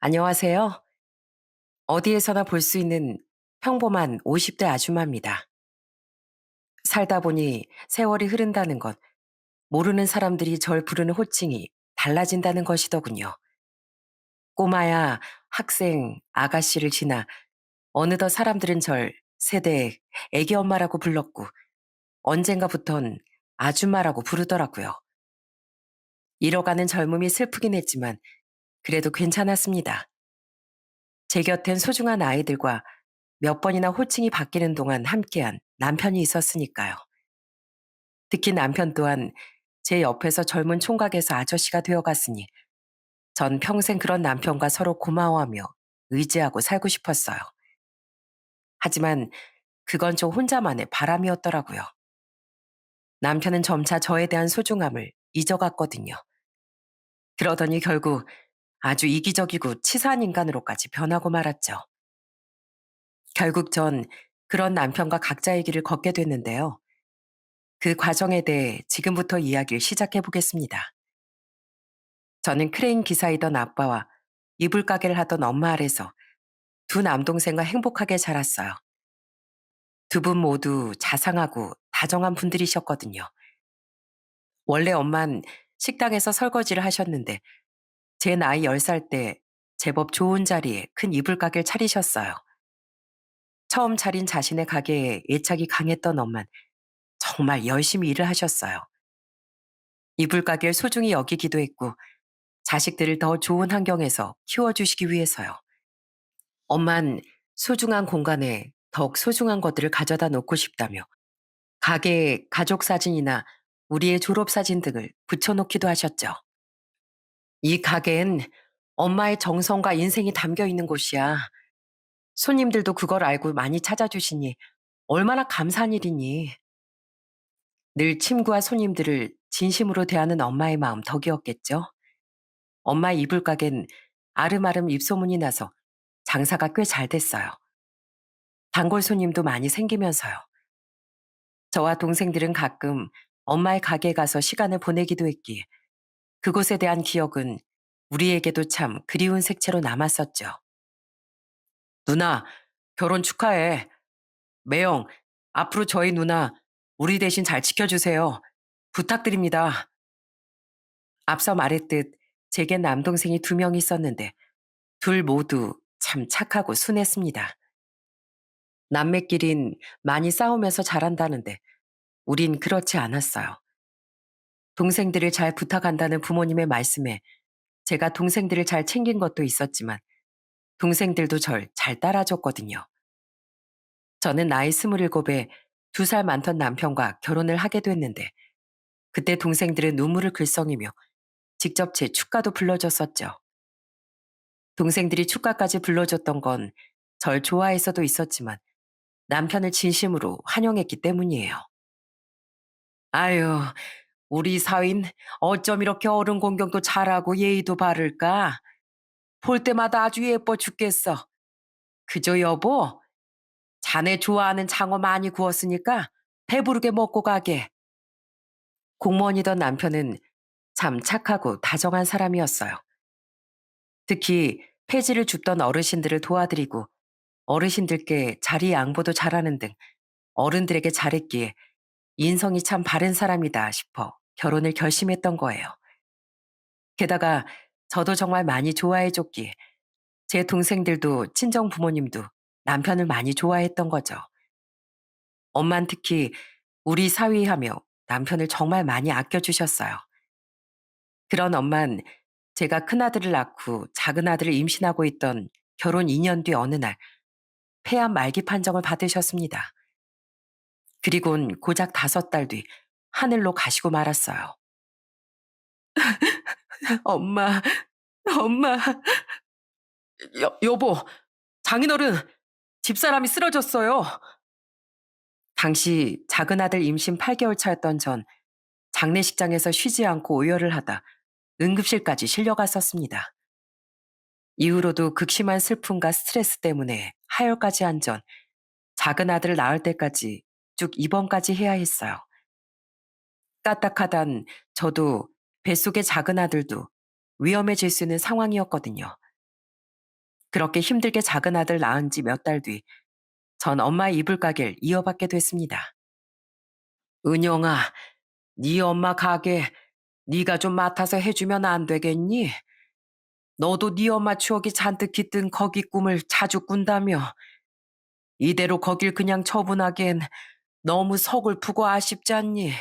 안녕하세요. 어디에서나 볼 수 있는 평범한 50대 아줌마입니다. 살다 보니 세월이 흐른다는 것, 모르는 사람들이 절 부르는 호칭이 달라진다는 것이더군요. 꼬마야, 학생, 아가씨를 지나 어느덧 사람들은 절 세대 애기 엄마라고 불렀고 언젠가부턴 아줌마라고 부르더라고요. 잃어가는 젊음이 슬프긴 했지만 그래도 괜찮았습니다. 제 곁엔 소중한 아이들과 몇 번이나 호칭이 바뀌는 동안 함께한 남편이 있었으니까요. 특히 남편 또한 제 옆에서 젊은 총각에서 아저씨가 되어갔으니 전 평생 그런 남편과 서로 고마워하며 의지하고 살고 싶었어요. 하지만 그건 저 혼자만의 바람이었더라고요. 남편은 점차 저에 대한 소중함을 잊어갔거든요. 그러더니 결국 아주 이기적이고 치사한 인간으로까지 변하고 말았죠. 결국 전 그런 남편과 각자의 길을 걷게 됐는데요. 그 과정에 대해 지금부터 이야기를 시작해 보겠습니다. 저는 크레인 기사이던 아빠와 이불 가게를 하던 엄마 아래서 두 남동생과 행복하게 자랐어요. 두 분 모두 자상하고 다정한 분들이셨거든요. 원래 엄만 식당에서 설거지를 하셨는데 제 나이 10살 때 제법 좋은 자리에 큰 이불 가게를 차리셨어요. 처음 차린 자신의 가게에 애착이 강했던 엄만 정말 열심히 일을 하셨어요. 이불 가게를 소중히 여기기도 했고 자식들을 더 좋은 환경에서 키워주시기 위해서요. 엄만 소중한 공간에 더욱 소중한 것들을 가져다 놓고 싶다며 가게에 가족 사진이나 우리의 졸업 사진 등을 붙여놓기도 하셨죠. 이 가게엔 엄마의 정성과 인생이 담겨 있는 곳이야. 손님들도 그걸 알고 많이 찾아주시니 얼마나 감사한 일이니. 늘 친구와 손님들을 진심으로 대하는 엄마의 마음 덕이었겠죠. 엄마의 이불 가게는 아름아름 입소문이 나서 장사가 꽤 잘 됐어요. 단골 손님도 많이 생기면서요. 저와 동생들은 가끔 엄마의 가게에 가서 시간을 보내기도 했기에 그곳에 대한 기억은 우리에게도 참 그리운 색채로 남았었죠. 누나, 결혼 축하해. 매영, 앞으로 저희 누나 우리 대신 잘 지켜주세요. 부탁드립니다. 앞서 말했듯 제겐 남동생이 두 명 있었는데 둘 모두 참 착하고 순했습니다. 남매끼린 많이 싸우면서 자란다는데 우린 그렇지 않았어요. 동생들을 잘 부탁한다는 부모님의 말씀에 제가 동생들을 잘 챙긴 것도 있었지만 동생들도 절 잘 따라줬거든요. 저는 나이 27에 2살 많던 남편과 결혼을 하게 됐는데 그때 동생들은 눈물을 글썽이며 직접 제 축가도 불러줬었죠. 동생들이 축가까지 불러줬던 건 절 좋아해서도 있었지만 남편을 진심으로 환영했기 때문이에요. 아유, 우리 사윈 어쩜 이렇게 어른 공경도 잘하고 예의도 바를까? 볼 때마다 아주 예뻐 죽겠어. 그저 여보, 자네 좋아하는 장어 많이 구웠으니까 배부르게 먹고 가게. 공무원이던 남편은 참 착하고 다정한 사람이었어요. 특히 폐지를 줍던 어르신들을 도와드리고 어르신들께 자리 양보도 잘하는 등 어른들에게 잘했기에 인성이 참 바른 사람이다 싶어 결혼을 결심했던 거예요. 게다가 저도 정말 많이 좋아해줬기에 제 동생들도 친정 부모님도 남편을 많이 좋아했던 거죠. 엄만 특히 우리 사위하며 남편을 정말 많이 아껴주셨어요. 그런 엄만 제가 큰아들을 낳고 작은아들을 임신하고 있던 결혼 2년 뒤 어느 날 폐암 말기 판정을 받으셨습니다. 그리곤 고작 5달 뒤 하늘로 가시고 말았어요. 엄마, 엄마. 여보, 장인어른, 집사람이 쓰러졌어요. 당시 작은아들 임신 8개월 차였던 전 장례식장에서 쉬지 않고 오열을 하다 응급실까지 실려갔었습니다. 이후로도 극심한 슬픔과 스트레스 때문에 하혈까지 한 전 작은 아들을 낳을 때까지 쭉 입원까지 해야 했어요. 까딱하단 저도 뱃속의 작은 아들도 위험해질 수 있는 상황이었거든요. 그렇게 힘들게 작은 아들 낳은 지 몇 달 뒤, 전 엄마의 이불 가게를 이어받게 됐습니다. 은영아, 네 엄마 가게 네가 좀 맡아서 해주면 안 되겠니? 너도 네 엄마 추억이 잔뜩 깃든 거기 꿈을 자주 꾼다며. 이대로 거길 그냥 처분하기엔 너무 서글프고 아쉽지 않니?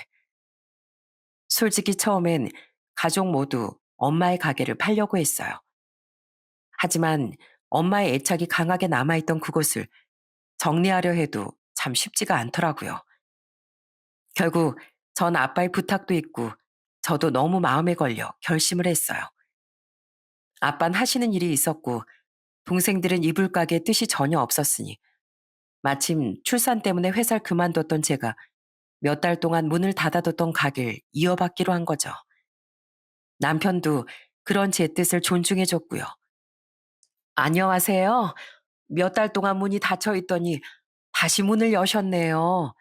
솔직히 처음엔 가족 모두 엄마의 가게를 팔려고 했어요. 하지만 엄마의 애착이 강하게 남아있던 그곳을 정리하려 해도 참 쉽지가 않더라고요. 결국 전 아빠의 부탁도 있고 저도 너무 마음에 걸려 결심을 했어요. 아빠는 하시는 일이 있었고 동생들은 이불 가게에 뜻이 전혀 없었으니 마침 출산 때문에 회사를 그만뒀던 제가 몇 달 동안 문을 닫아뒀던 가게를 이어받기로 한 거죠. 남편도 그런 제 뜻을 존중해줬고요. 안녕하세요. 몇 달 동안 문이 닫혀 있더니 다시 문을 여셨네요.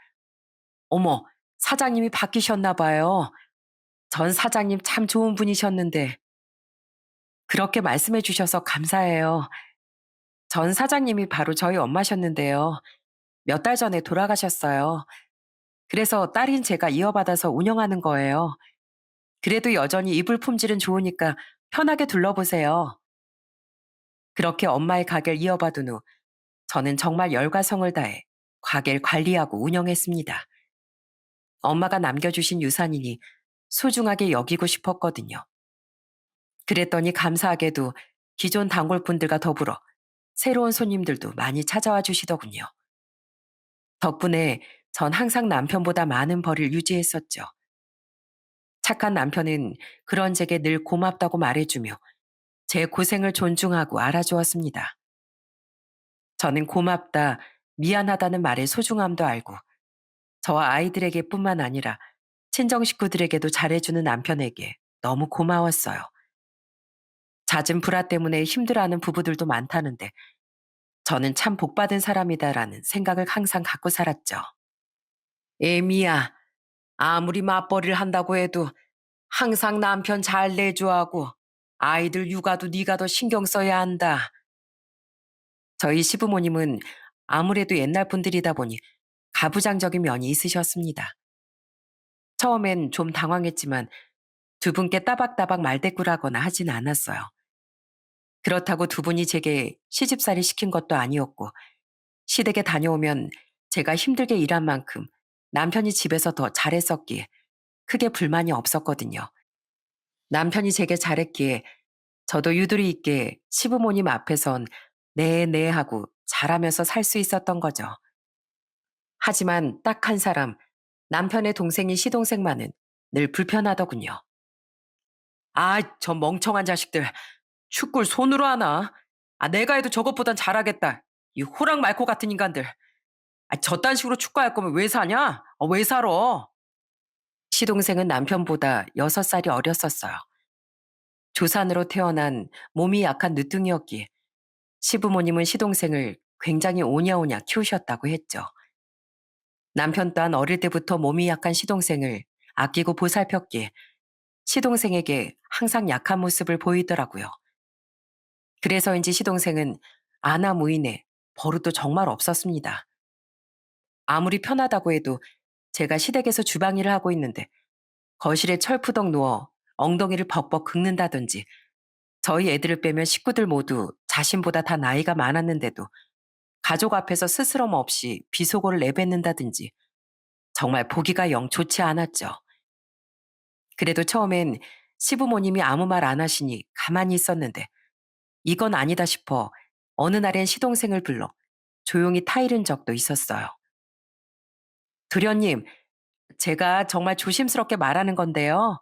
어머, 사장님이 바뀌셨나 봐요. 전 사장님 참 좋은 분이셨는데 그렇게 말씀해 주셔서 감사해요. 전 사장님이 바로 저희 엄마셨는데요. 몇 달 전에 돌아가셨어요. 그래서 딸인 제가 이어받아서 운영하는 거예요. 그래도 여전히 이불 품질은 좋으니까 편하게 둘러보세요. 그렇게 엄마의 가게를 이어받은 후 저는 정말 열과 성을 다해 가게를 관리하고 운영했습니다. 엄마가 남겨주신 유산이니 소중하게 여기고 싶었거든요. 그랬더니 감사하게도 기존 단골분들과 더불어 새로운 손님들도 많이 찾아와 주시더군요. 덕분에 전 항상 남편보다 많은 벌을 유지했었죠. 착한 남편은 그런 제게 늘 고맙다고 말해주며 제 고생을 존중하고 알아주었습니다. 저는 고맙다, 미안하다는 말의 소중함도 알고 저와 아이들에게뿐만 아니라 친정 식구들에게도 잘해주는 남편에게 너무 고마웠어요. 잦은 불화 때문에 힘들어하는 부부들도 많다는데 저는 참 복받은 사람이다라는 생각을 항상 갖고 살았죠. 에미야, 아무리 맞벌이를 한다고 해도 항상 남편 잘 내줘하고 아이들 육아도 네가 더 신경 써야 한다. 저희 시부모님은 아무래도 옛날 분들이다 보니 가부장적인 면이 있으셨습니다. 처음엔 좀 당황했지만 두 분께 따박따박 말대꾸라거나 하진 않았어요. 그렇다고 두 분이 제게 시집살이 시킨 것도 아니었고 시댁에 다녀오면 제가 힘들게 일한 만큼 남편이 집에서 더 잘했었기에 크게 불만이 없었거든요. 남편이 제게 잘했기에 저도 유두리 있게 시부모님 앞에선 네, 네 하고 잘하면서 살 수 있었던 거죠. 하지만 딱 한 사람, 남편의 동생인 시동생만은 늘 불편하더군요. 아, 저 멍청한 자식들. 축구를 손으로 하나? 아, 내가 해도 저것보단 잘하겠다. 이 호랑 말코 같은 인간들. 아, 저딴 식으로 축구할 거면 왜 사냐? 왜 살아? 시동생은 남편보다 6살이 어렸었어요. 조산으로 태어난 몸이 약한 늦둥이였기에 시부모님은 시동생을 굉장히 오냐오냐 키우셨다고 했죠. 남편 또한 어릴 때부터 몸이 약한 시동생을 아끼고 보살폈기에 시동생에게 항상 약한 모습을 보이더라고요. 그래서인지 시동생은 아나무인에 버릇도 정말 없었습니다. 아무리 편하다고 해도 제가 시댁에서 주방 일을 하고 있는데 거실에 철푸덕 누워 엉덩이를 벅벅 긁는다든지 저희 애들을 빼면 식구들 모두 자신보다 다 나이가 많았는데도 가족 앞에서 스스럼 없이 비속어를 내뱉는다든지 정말 보기가 영 좋지 않았죠. 그래도 처음엔 시부모님이 아무 말 안 하시니 가만히 있었는데 이건 아니다 싶어 어느 날엔 시동생을 불러 조용히 타이른 적도 있었어요. 도련님, 제가 정말 조심스럽게 말하는 건데요.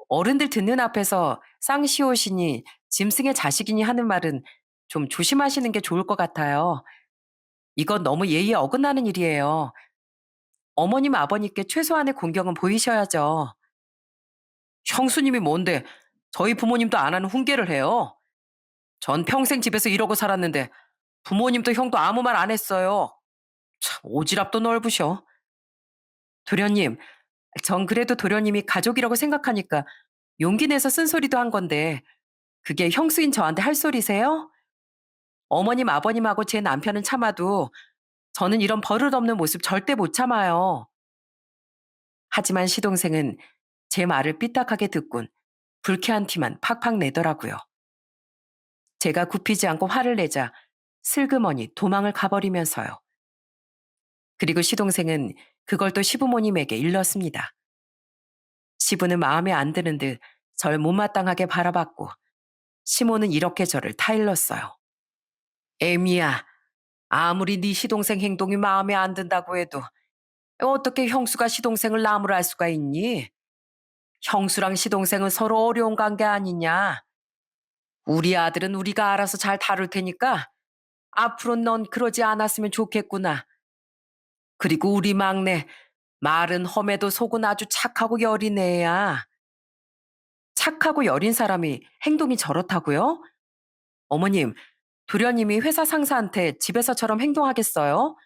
어른들 듣는 앞에서 쌍시옷이니 짐승의 자식이니 하는 말은 좀 조심하시는 게 좋을 것 같아요. 이건 너무 예의에 어긋나는 일이에요. 어머님, 아버님께 최소한의 공경은 보이셔야죠. 형수님이 뭔데 저희 부모님도 안 하는 훈계를 해요. 전 평생 집에서 이러고 살았는데 부모님도 형도 아무 말 안 했어요. 참 오지랖도 넓으셔. 도련님, 전 그래도 도련님이 가족이라고 생각하니까 용기 내서 쓴소리도 한 건데 그게 형수인 저한테 할 소리세요? 어머님, 아버님하고 제 남편은 참아도 저는 이런 버릇없는 모습 절대 못 참아요. 하지만 시동생은 제 말을 삐딱하게 듣곤 불쾌한 티만 팍팍 내더라고요. 제가 굽히지 않고 화를 내자 슬그머니 도망을 가버리면서요. 그리고 시동생은 그걸 또 시부모님에게 일렀습니다. 시부는 마음에 안 드는 듯 절 못마땅하게 바라봤고 시모는 이렇게 저를 타일렀어요. 애미야, 아무리 네 시동생 행동이 마음에 안 든다고 해도 어떻게 형수가 시동생을 나무랄 수가 있니? 형수랑 시동생은 서로 어려운 관계 아니냐? 우리 아들은 우리가 알아서 잘 다룰 테니까 앞으로 넌 그러지 않았으면 좋겠구나. 그리고 우리 막내 말은 험해도 속은 아주 착하고 여린 애야. 착하고 여린 사람이 행동이 저렇다고요? 어머님, 도련님이 회사 상사한테 집에서처럼 행동하겠어요?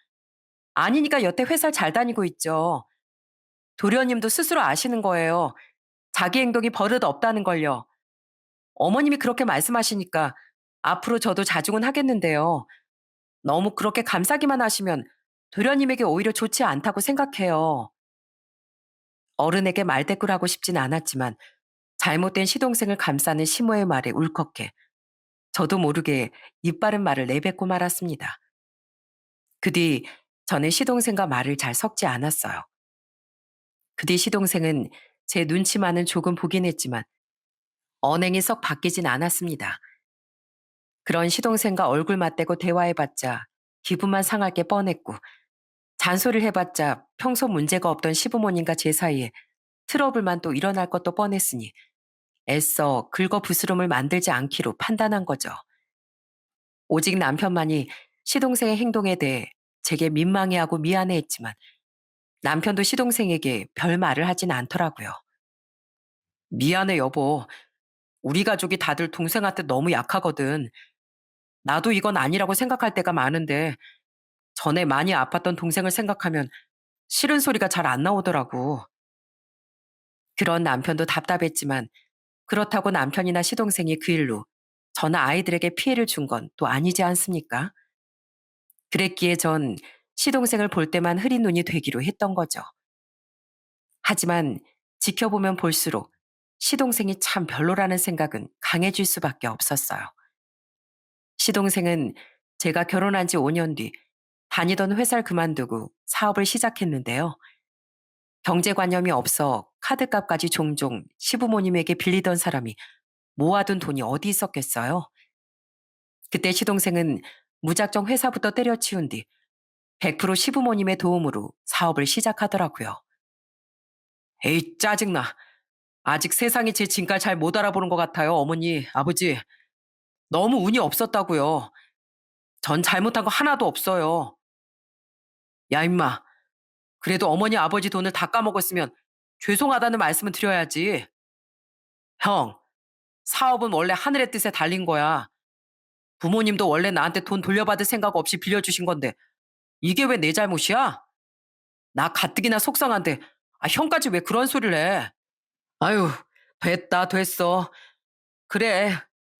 아니니까 여태 회사를 잘 다니고 있죠. 도련님도 스스로 아시는 거예요. 자기 행동이 버릇 없다는 걸요. 어머님이 그렇게 말씀하시니까 앞으로 저도 자중은 하겠는데요. 너무 그렇게 감싸기만 하시면 도련님에게 오히려 좋지 않다고 생각해요. 어른에게 말대꾸를 하고 싶진 않았지만 잘못된 시동생을 감싸는 시모의 말에 울컥해 저도 모르게 입 바른 말을 내뱉고 말았습니다. 그 뒤 저는 시동생과 말을 잘 섞지 않았어요. 그 뒤 시동생은 제 눈치만은 조금 보긴 했지만 언행이 썩 바뀌진 않았습니다. 그런 시동생과 얼굴 맞대고 대화해봤자 기분만 상할 게 뻔했고 잔소리를 해봤자 평소 문제가 없던 시부모님과 제 사이에 트러블만 또 일어날 것도 뻔했으니 애써 긁어부스럼을 만들지 않기로 판단한 거죠. 오직 남편만이 시동생의 행동에 대해 제게 민망해하고 미안해했지만 남편도 시동생에게 별 말을 하진 않더라고요. 미안해 여보. 우리 가족이 다들 동생한테 너무 약하거든. 나도 이건 아니라고 생각할 때가 많은데 전에 많이 아팠던 동생을 생각하면 싫은 소리가 잘 안 나오더라고. 그런 남편도 답답했지만 그렇다고 남편이나 시동생이 그 일로 저나 아이들에게 피해를 준 건 또 아니지 않습니까? 그랬기에 전 시동생을 볼 때만 흐린 눈이 되기로 했던 거죠. 하지만 지켜보면 볼수록 시동생이 참 별로라는 생각은 강해질 수밖에 없었어요. 시동생은 제가 결혼한 지 5년 뒤 다니던 회사를 그만두고 사업을 시작했는데요. 경제관념이 없어 카드값까지 종종 시부모님에게 빌리던 사람이 모아둔 돈이 어디 있었겠어요? 그때 시동생은 무작정 회사부터 때려치운 뒤 100% 시부모님의 도움으로 사업을 시작하더라고요. 에이, 짜증나. 아직 세상이 제 진가를 잘 못 알아보는 것 같아요, 어머니, 아버지. 너무 운이 없었다고요. 전 잘못한 거 하나도 없어요. 야, 임마. 그래도 어머니, 아버지 돈을 다 까먹었으면 죄송하다는 말씀은 드려야지. 형, 사업은 원래 하늘의 뜻에 달린 거야. 부모님도 원래 나한테 돈 돌려받을 생각 없이 빌려주신 건데 이게 왜 내 잘못이야? 나 가뜩이나 속상한데 형까지 왜 그런 소리를 해? 아유, 됐다 됐어. 그래,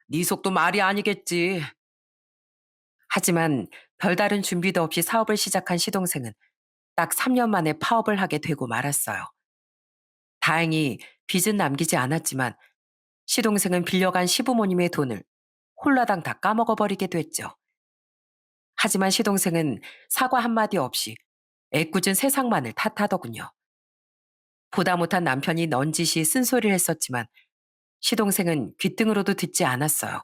네 속도 말이 아니겠지. 하지만 별다른 준비도 없이 사업을 시작한 시동생은 딱 3년 만에 파업을 하게 되고 말았어요. 다행히 빚은 남기지 않았지만 시동생은 빌려간 시부모님의 돈을 홀라당 다 까먹어 버리게 됐죠. 하지만 시동생은 사과 한마디 없이 애꿎은 세상만을 탓하더군요. 보다 못한 남편이 넌지시 쓴소리를 했었지만 시동생은 귓등으로도 듣지 않았어요.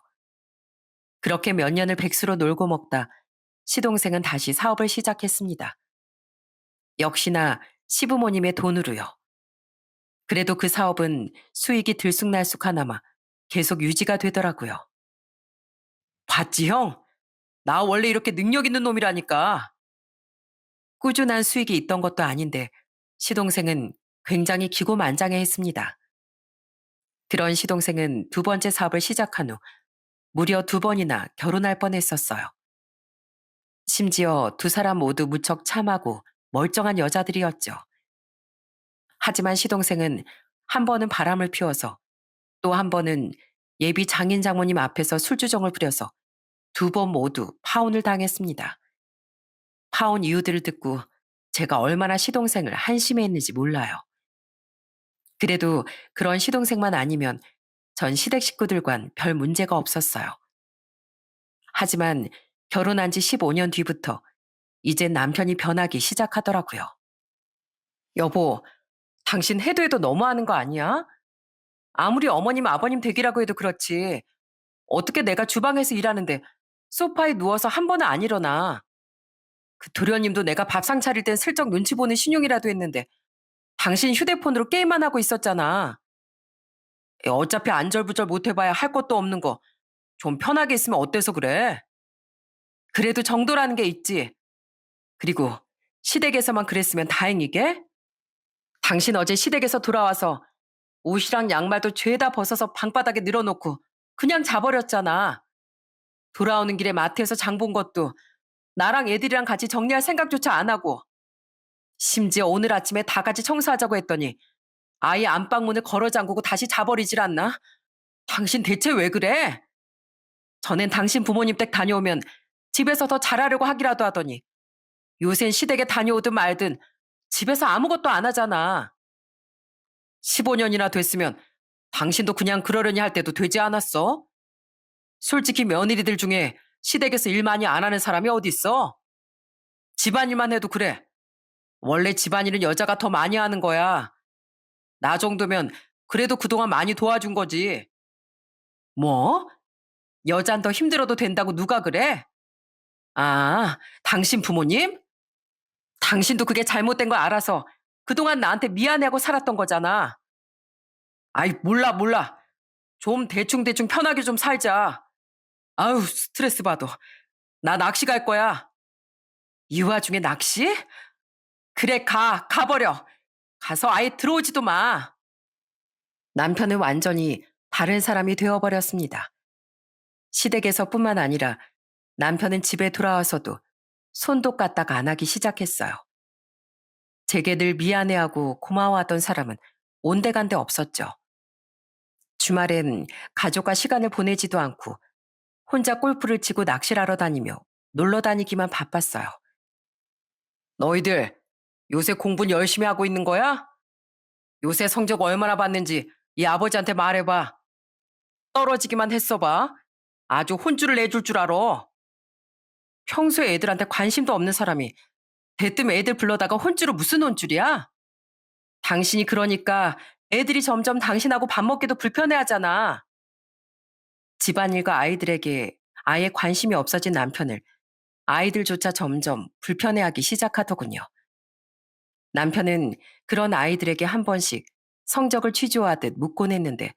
그렇게 몇 년을 백수로 놀고 먹다 시동생은 다시 사업을 시작했습니다. 역시나 시부모님의 돈으로요. 그래도 그 사업은 수익이 들쑥날쑥하나마 계속 유지가 되더라고요. 봤지 형? 나 원래 이렇게 능력 있는 놈이라니까. 꾸준한 수익이 있던 것도 아닌데 시동생은 굉장히 기고만장해했습니다. 그런 시동생은 두 번째 사업을 시작한 후 무려 두 번이나 결혼할 뻔했었어요. 심지어 두 사람 모두 무척 참하고 멀쩡한 여자들이었죠. 하지만 시동생은 한 번은 바람을 피워서 또 한 번은 예비 장인 장모님 앞에서 술주정을 부려서 두 번 모두 파혼을 당했습니다. 파혼 이유들을 듣고 제가 얼마나 시동생을 한심해했는지 몰라요. 그래도 그런 시동생만 아니면 전 시댁 식구들과는 별 문제가 없었어요. 하지만 결혼한 지 15년 뒤부터 이젠 남편이 변하기 시작하더라고요. 여보, 당신 해도 해도 너무하는 거 아니야? 아무리 어머님, 아버님 댁이라고 해도 그렇지. 어떻게 내가 주방에서 일하는데 소파에 누워서 한 번은 안 일어나. 그 도련님도 내가 밥상 차릴 땐 슬쩍 눈치 보는 신용이라도 했는데 당신 휴대폰으로 게임만 하고 있었잖아. 어차피 안절부절 못 해봐야 할 것도 없는 거 좀 편하게 있으면 어때서 그래? 그래도 정도라는 게 있지. 그리고 시댁에서만 그랬으면 다행이게? 당신 어제 시댁에서 돌아와서 옷이랑 양말도 죄다 벗어서 방바닥에 늘어놓고 그냥 자버렸잖아. 돌아오는 길에 마트에서 장 본 것도 나랑 애들이랑 같이 정리할 생각조차 안 하고 심지어 오늘 아침에 다 같이 청소하자고 했더니 아예 안방문을 걸어 잠그고 다시 자버리질 않나? 당신 대체 왜 그래? 전엔 당신 부모님 댁 다녀오면 집에서 더 잘하려고 하기라도 하더니 요샌 시댁에 다녀오든 말든 집에서 아무것도 안 하잖아. 15년이나 됐으면 당신도 그냥 그러려니 할 때도 되지 않았어? 솔직히 며느리들 중에 시댁에서 일 많이 안 하는 사람이 어딨어? 집안일만 해도 그래. 원래 집안일은 여자가 더 많이 하는 거야. 나 정도면 그래도 그동안 많이 도와준 거지. 뭐? 여잔 더 힘들어도 된다고 누가 그래? 아, 당신 부모님? 당신도 그게 잘못된 걸 알아서 그동안 나한테 미안해하고 살았던 거잖아. 아이, 몰라, 몰라. 좀 대충대충 편하게 좀 살자. 아유, 스트레스 받아. 나 낚시 갈 거야. 이 와중에 낚시? 그래, 가버려. 가서 아예 들어오지도 마. 남편은 완전히 다른 사람이 되어버렸습니다. 시댁에서뿐만 아니라 남편은 집에 돌아와서도 손도 까딱 안 하기 시작했어요. 제게 늘 미안해하고 고마워하던 사람은 온데간데 없었죠. 주말엔 가족과 시간을 보내지도 않고 혼자 골프를 치고 낚시를 하러 다니며 놀러 다니기만 바빴어요. 너희들 요새 공부는 열심히 하고 있는 거야? 요새 성적 얼마나 받는지 이 아버지한테 말해봐. 떨어지기만 했어 봐. 아주 혼쭐을 내줄 줄 알아. 평소에 애들한테 관심도 없는 사람이 대뜸 애들 불러다가 혼쭐은 무슨 혼쭐이야? 당신이 그러니까 애들이 점점 당신하고 밥 먹기도 불편해하잖아. 집안일과 아이들에게 아예 관심이 없어진 남편을 아이들조차 점점 불편해하기 시작하더군요. 남편은 그런 아이들에게 한 번씩 성적을 취조하듯 묻곤 했는데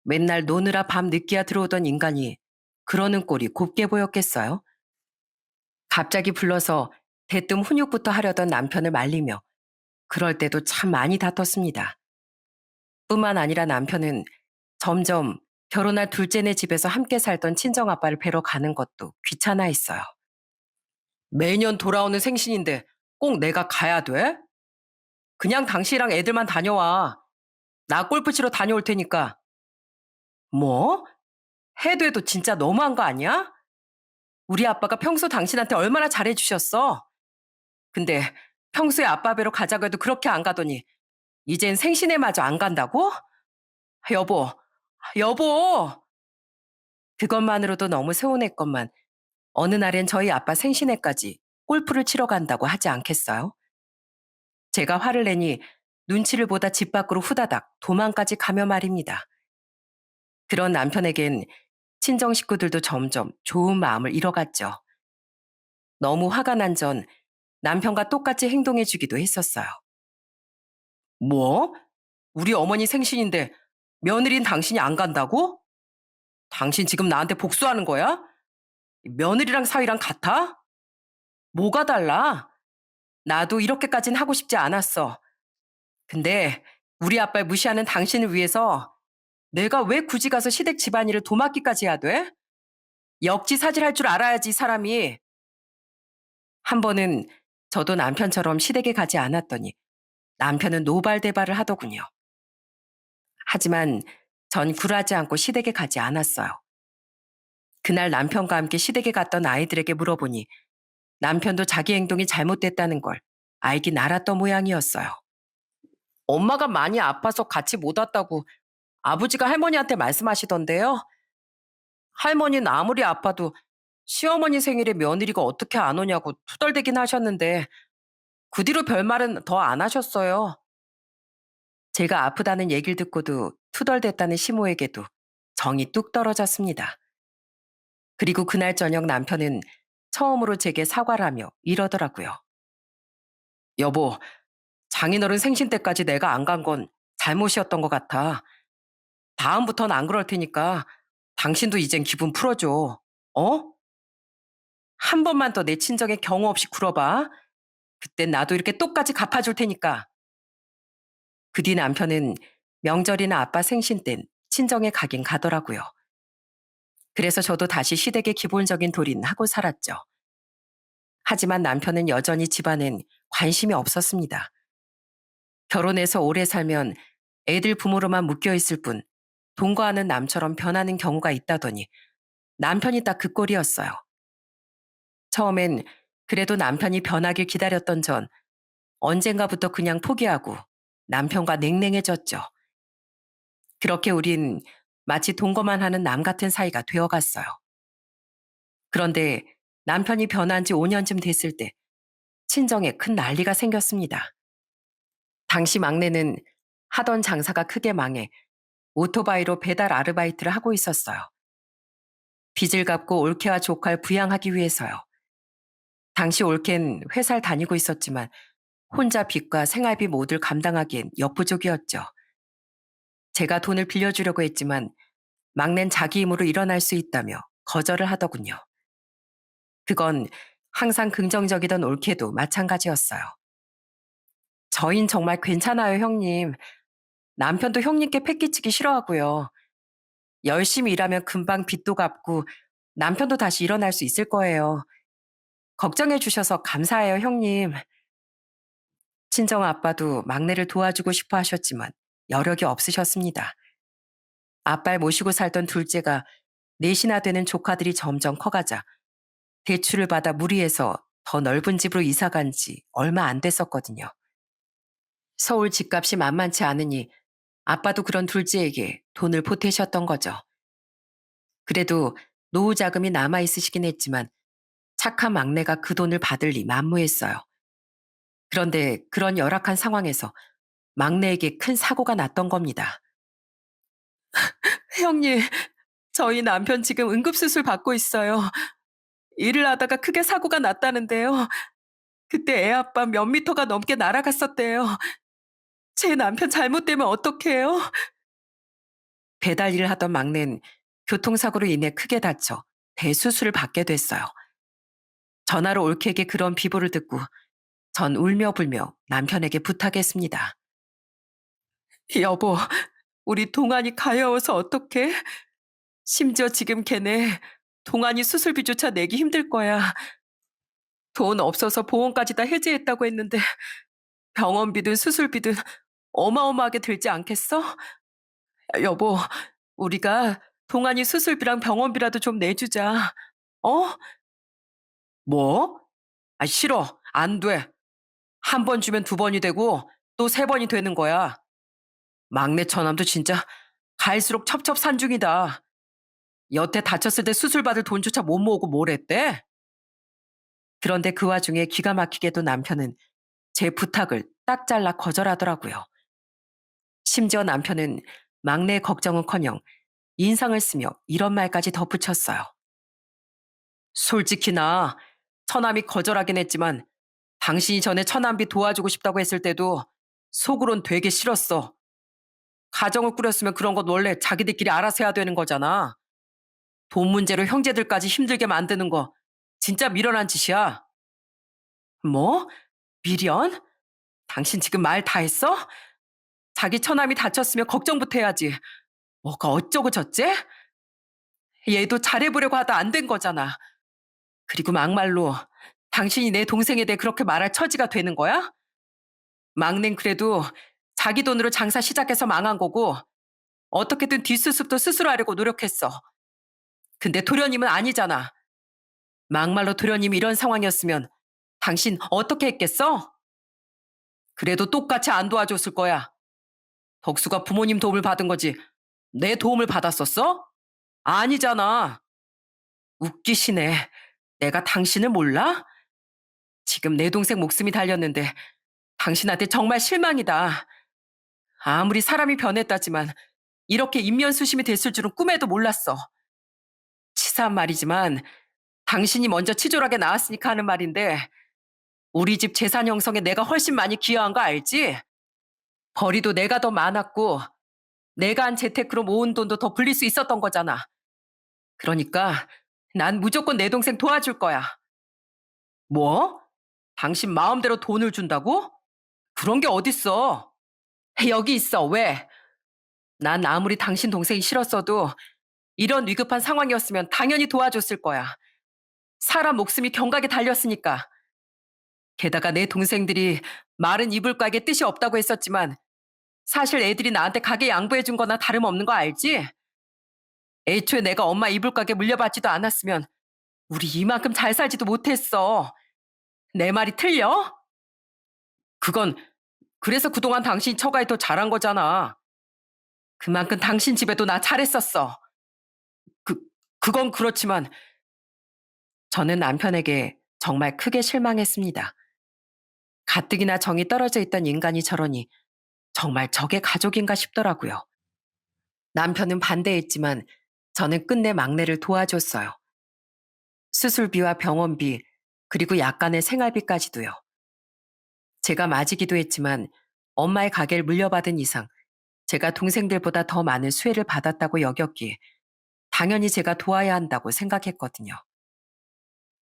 맨날 노느라 밤 늦게야 들어오던 인간이 그러는 꼴이 곱게 보였겠어요? 갑자기 불러서 대뜸 훈육부터 하려던 남편을 말리며 그럴 때도 참 많이 다퉜습니다. 뿐만 아니라 남편은 점점 결혼할 둘째네 집에서 함께 살던 친정아빠를 뵈러 가는 것도 귀찮아 했어요. 매년 돌아오는 생신인데 꼭 내가 가야 돼? 그냥 당신이랑 애들만 다녀와. 나 골프 치러 다녀올 테니까. 뭐? 해도 해도 진짜 너무한 거 아니야? 우리 아빠가 평소 당신한테 얼마나 잘해주셨어. 근데 평소에 아빠 뵈러 가자고 해도 그렇게 안 가더니 이젠 생신에마저 안 간다고? 여보, 여보! 그것만으로도 너무 서운했건만 어느 날엔 저희 아빠 생신에까지 골프를 치러 간다고 하지 않겠어요? 제가 화를 내니 눈치를 보다 집 밖으로 후다닥 도망까지 가며 말입니다. 그런 남편에겐 친정 식구들도 점점 좋은 마음을 잃어갔죠. 너무 화가 난 전 남편과 똑같이 행동해주기도 했었어요. 뭐? 우리 어머니 생신인데 며느리는 당신이 안 간다고? 당신 지금 나한테 복수하는 거야? 며느리랑 사위랑 같아? 뭐가 달라? 나도 이렇게까진 하고 싶지 않았어. 근데 우리 아빠를 무시하는 당신을 위해서 내가 왜 굳이 가서 시댁 집안일을 도맡기까지 해야 돼? 역지사지할 줄 알아야지 사람이. 한 번은 저도 남편처럼 시댁에 가지 않았더니 남편은 노발대발을 하더군요. 하지만 전 굴하지 않고 시댁에 가지 않았어요. 그날 남편과 함께 시댁에 갔던 아이들에게 물어보니 남편도 자기 행동이 잘못됐다는 걸 알긴 알았던 모양이었어요. 엄마가 많이 아파서 같이 못 왔다고 아버지가 할머니한테 말씀하시던데요. 할머니는 아무리 아파도 시어머니 생일에 며느리가 어떻게 안 오냐고 투덜대긴 하셨는데 그 뒤로 별말은 더 안 하셨어요. 제가 아프다는 얘기를 듣고도 투덜댔다는 시모에게도 정이 뚝 떨어졌습니다. 그리고 그날 저녁 남편은 처음으로 제게 사과를 하며 이러더라고요. 여보, 장인어른 생신 때까지 내가 안 간 건 잘못이었던 것 같아. 다음부턴 안 그럴 테니까 당신도 이젠 기분 풀어줘. 어? 한 번만 더 내 친정에 경우 없이 굴어봐. 그땐 나도 이렇게 똑같이 갚아줄 테니까. 그 뒤 남편은 명절이나 아빠 생신 땐 친정에 가긴 가더라고요. 그래서 저도 다시 시댁의 기본적인 도리는 하고 살았죠. 하지만 남편은 여전히 집안엔 관심이 없었습니다. 결혼해서 오래 살면 애들 부모로만 묶여 있을 뿐 동거하는 남처럼 변하는 경우가 있다더니 남편이 딱 그 꼴이었어요. 처음엔 그래도 남편이 변하길 기다렸던 전 언젠가부터 그냥 포기하고 남편과 냉랭해졌죠. 그렇게 우린 마치 동거만 하는 남 같은 사이가 되어갔어요. 그런데 남편이 변한 지 5년쯤 됐을 때 친정에 큰 난리가 생겼습니다. 당시 막내는 하던 장사가 크게 망해 오토바이로 배달 아르바이트를 하고 있었어요. 빚을 갚고 올케와 조카를 부양하기 위해서요. 당시 올케는 회사를 다니고 있었지만 혼자 빚과 생활비 모두를 감당하기엔 역부족이었죠. 제가 돈을 빌려주려고 했지만 막내는 자기 힘으로 일어날 수 있다며 거절을 하더군요. 그건 항상 긍정적이던 올케도 마찬가지였어요. 저흰 정말 괜찮아요, 형님. 남편도 형님께 패기치기 싫어하고요. 열심히 일하면 금방 빚도 갚고 남편도 다시 일어날 수 있을 거예요. 걱정해 주셔서 감사해요, 형님. 친정 아빠도 막내를 도와주고 싶어 하셨지만 여력이 없으셨습니다. 아빠를 모시고 살던 둘째가 넷이나 되는 조카들이 점점 커가자 대출을 받아 무리해서 더 넓은 집으로 이사 간 지 얼마 안 됐었거든요. 서울 집값이 만만치 않으니 아빠도 그런 둘째에게 돈을 보태셨던 거죠. 그래도 노후 자금이 남아 있으시긴 했지만 착한 막내가 그 돈을 받을 리 만무했어요. 그런데 그런 열악한 상황에서 막내에게 큰 사고가 났던 겁니다. 형님, 저희 남편 지금 응급수술 받고 있어요. 일을 하다가 크게 사고가 났다는데요. 그때 애 아빠 몇 미터가 넘게 날아갔었대요. 제 남편 잘못되면 어떡해요? 배달 일을 하던 막내는 교통사고로 인해 크게 다쳐 대수술을 받게 됐어요. 전화로 올케에게 그런 비보를 듣고 전 울며 불며 남편에게 부탁했습니다. 여보, 우리 동안이 가여워서 어떡해? 심지어 지금 걔네 동안이 수술비조차 내기 힘들 거야. 돈 없어서 보험까지 다 해지했다고 했는데 병원비든 수술비든 어마어마하게 들지 않겠어? 여보, 우리가 동안이 수술비랑 병원비라도 좀 내주자. 어? 뭐? 아, 싫어. 안 돼. 한 번 주면 두 번이 되고 또 세 번이 되는 거야. 막내 처남도 진짜 갈수록 첩첩산중이다. 여태 다쳤을 때 수술 받을 돈조차 못 모으고 뭘 했대? 그런데 그 와중에 기가 막히게도 남편은 제 부탁을 딱 잘라 거절하더라고요. 심지어 남편은 막내의 걱정은커녕 인상을 쓰며 이런 말까지 덧붙였어요. 솔직히 나 처남이 거절하긴 했지만 당신이 전에 처남비 도와주고 싶다고 했을 때도 속으론 되게 싫었어. 가정을 꾸렸으면 그런 건 원래 자기들끼리 알아서 해야 되는 거잖아. 돈 문제로 형제들까지 힘들게 만드는 거 진짜 미련한 짓이야. 뭐? 미련? 당신 지금 말 다 했어? 자기 처남이 다쳤으면 걱정부터 해야지. 뭐가 어쩌고 저째? 얘도 잘해보려고 하다 안 된 거잖아. 그리고 막말로 당신이 내 동생에 대해 그렇게 말할 처지가 되는 거야? 막낸 그래도 자기 돈으로 장사 시작해서 망한 거고 어떻게든 뒷수습도 스스로 하려고 노력했어. 근데 도련님은 아니잖아. 막말로 도련님이 이런 상황이었으면 당신 어떻게 했겠어? 그래도 똑같이 안 도와줬을 거야. 덕수가 부모님 도움을 받은 거지. 내 도움을 받았었어? 아니잖아. 웃기시네. 내가 당신을 몰라? 지금 내 동생 목숨이 달렸는데 당신한테 정말 실망이다. 아무리 사람이 변했다지만 이렇게 인면수심이 됐을 줄은 꿈에도 몰랐어. 치사한 말이지만 당신이 먼저 치졸하게 나왔으니까 하는 말인데 우리 집 재산 형성에 내가 훨씬 많이 기여한 거 알지? 벌이도 내가 더 많았고 내가 한 재테크로 모은 돈도 더 불릴 수 있었던 거잖아. 그러니까 난 무조건 내 동생 도와줄 거야. 뭐? 당신 마음대로 돈을 준다고? 그런 게 어딨어? 여기 있어. 왜? 난 아무리 당신 동생이 싫었어도 이런 위급한 상황이었으면 당연히 도와줬을 거야. 사람 목숨이 경각에 달렸으니까. 게다가 내 동생들이 말은 이불 가게 뜻이 없다고 했었지만 사실 애들이 나한테 가게 양보해 준 거나 다름없는 거 알지? 애초에 내가 엄마 이불 가게 물려받지도 않았으면 우리 이만큼 잘 살지도 못했어. 내 말이 틀려? 그건 그래서 그동안 당신이 처가에 더 잘한 거잖아. 그만큼 당신 집에도 나 잘했었어. 그, 그건 그렇지만 저는 남편에게 정말 크게 실망했습니다. 가뜩이나 정이 떨어져 있던 인간이 저러니 정말 적의 가족인가 싶더라고요. 남편은 반대했지만 저는 끝내 막내를 도와줬어요. 수술비와 병원비, 그리고 약간의 생활비까지도요. 제가 맞이기도 했지만 엄마의 가게를 물려받은 이상 제가 동생들보다 더 많은 수혜를 받았다고 여겼기에 당연히 제가 도와야 한다고 생각했거든요.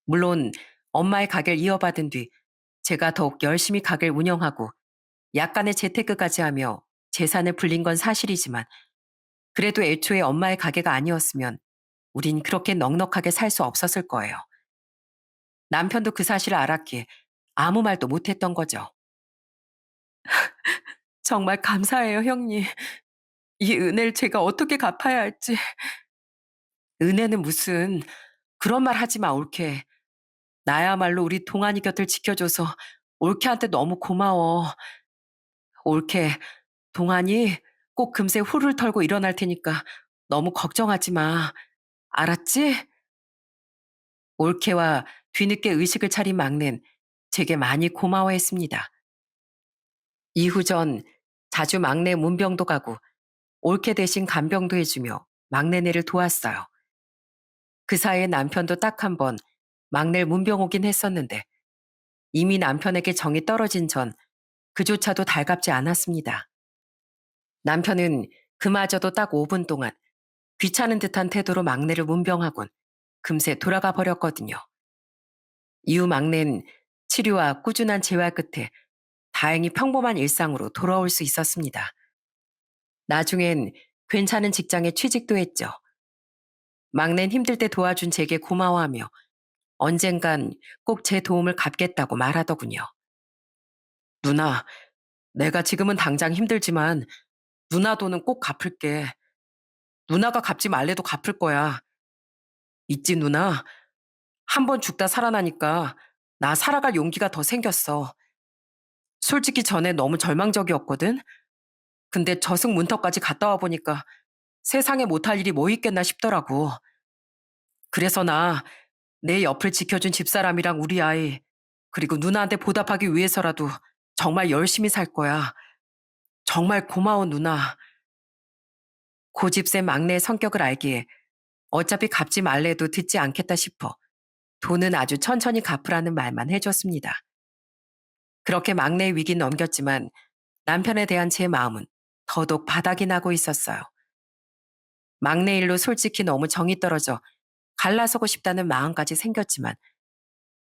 물론 엄마의 가게를 이어받은 뒤 제가 더욱 열심히 가게를 운영하고 약간의 재테크까지 하며 재산을 불린 건 사실이지만 그래도 애초에 엄마의 가게가 아니었으면 우린 그렇게 넉넉하게 살 수 없었을 거예요. 남편도 그 사실을 알았기에 아무 말도 못했던 거죠. 정말 감사해요, 형님. 이 은혜를 제가 어떻게 갚아야 할지. 은혜는 무슨, 그런 말 하지 마, 올케. 나야말로 우리 동안이 곁을 지켜줘서 올케한테 너무 고마워. 올케, 동안이 꼭 금세 후를 털고 일어날 테니까 너무 걱정하지 마. 알았지? 올케와 뒤늦게 의식을 차린 막내는 제게 많이 고마워했습니다. 이후 전 자주 막내 문병도 가고 올케 대신 간병도 해주며 막내네를 도왔어요. 그 사이에 남편도 딱 한 번 막내를 문병 오긴 했었는데 이미 남편에게 정이 떨어진 전 그조차도 달갑지 않았습니다. 남편은 그마저도 딱 5분 동안 귀찮은 듯한 태도로 막내를 문병하곤 금세 돌아가 버렸거든요. 이후 막내는 치료와 꾸준한 재활 끝에 다행히 평범한 일상으로 돌아올 수 있었습니다. 나중엔 괜찮은 직장에 취직도 했죠. 막내는 힘들 때 도와준 제게 고마워하며 언젠간 꼭 제 도움을 갚겠다고 말하더군요. 누나, 내가 지금은 당장 힘들지만 누나 돈은 꼭 갚을게. 누나가 갚지 말래도 갚을 거야. 있지, 누나? 한 번 죽다 살아나니까 나 살아갈 용기가 더 생겼어. 솔직히 전에 너무 절망적이었거든? 근데 저승문턱까지 갔다 와 보니까 세상에 못할 일이 뭐 있겠나 싶더라고. 그래서 나 내 옆을 지켜준 집사람이랑 우리 아이, 그리고 누나한테 보답하기 위해서라도 정말 열심히 살 거야. 정말 고마워, 누나. 고집센 막내의 성격을 알기에 어차피 갚지 말래도 듣지 않겠다 싶어 돈은 아주 천천히 갚으라는 말만 해줬습니다. 그렇게 막내의 위기는 넘겼지만 남편에 대한 제 마음은 더더욱 바닥이 나고 있었어요. 막내 일로 솔직히 너무 정이 떨어져 갈라서고 싶다는 마음까지 생겼지만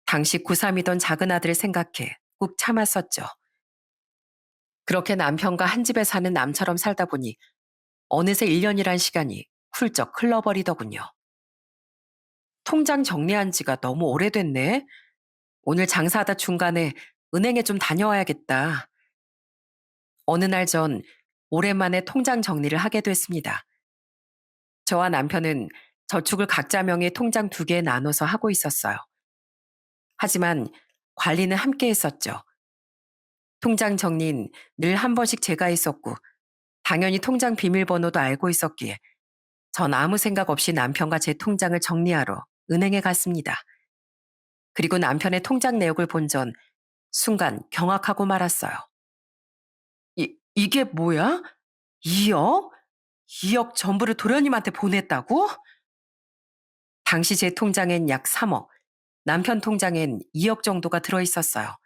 당시 고3이던 작은 아들을 생각해 꾹 참았었죠. 그렇게 남편과 한 집에 사는 남처럼 살다 보니 어느새 1년이란 시간이 훌쩍 흘러버리더군요. 통장 정리한 지가 너무 오래됐네. 오늘 장사하다 중간에 은행에 좀 다녀와야겠다. 어느 날 전 오랜만에 통장 정리를 하게 됐습니다. 저와 남편은 저축을 각자 명의 통장 2개에 나눠서 하고 있었어요. 하지만 관리는 함께 했었죠. 통장 정리는 늘 한 번씩 제가 했었고, 당연히 통장 비밀번호도 알고 있었기에 전 아무 생각 없이 남편과 제 통장을 정리하러 은행에 갔습니다. 그리고 남편의 통장 내역을 본 전 순간 경악하고 말았어요. 이게 뭐야? 2억? 2억 전부를 도련님한테 보냈다고? 당시 제 통장엔 약 3억, 남편 통장엔 2억 정도가 들어있었어요.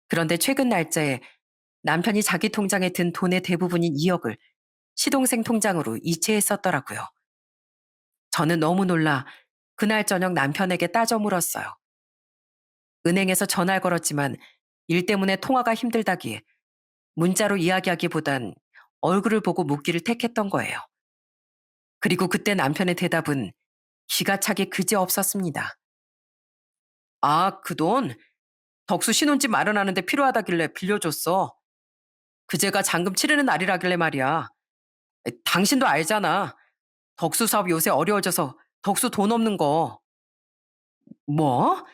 그런데 최근 날짜에 남편이 자기 통장에 든 돈의 대부분인 2억을 시동생 통장으로 이체했었더라고요. 저는 너무 놀라 그날 저녁 남편에게 따져 물었어요. 은행에서 전화를 걸었지만 일 때문에 통화가 힘들다기에 문자로 이야기하기보단 얼굴을 보고 묻기를 택했던 거예요. 그리고 그때 남편의 대답은 기가 차게 그지없었습니다. 아, 그 돈? 덕수 신혼집 마련하는데 필요하다길래 빌려줬어. 그제가 잔금 치르는 날이라길래 말이야. 당신도 알잖아. 덕수 사업 요새 어려워져서 덕수 돈 없는 거. 뭐?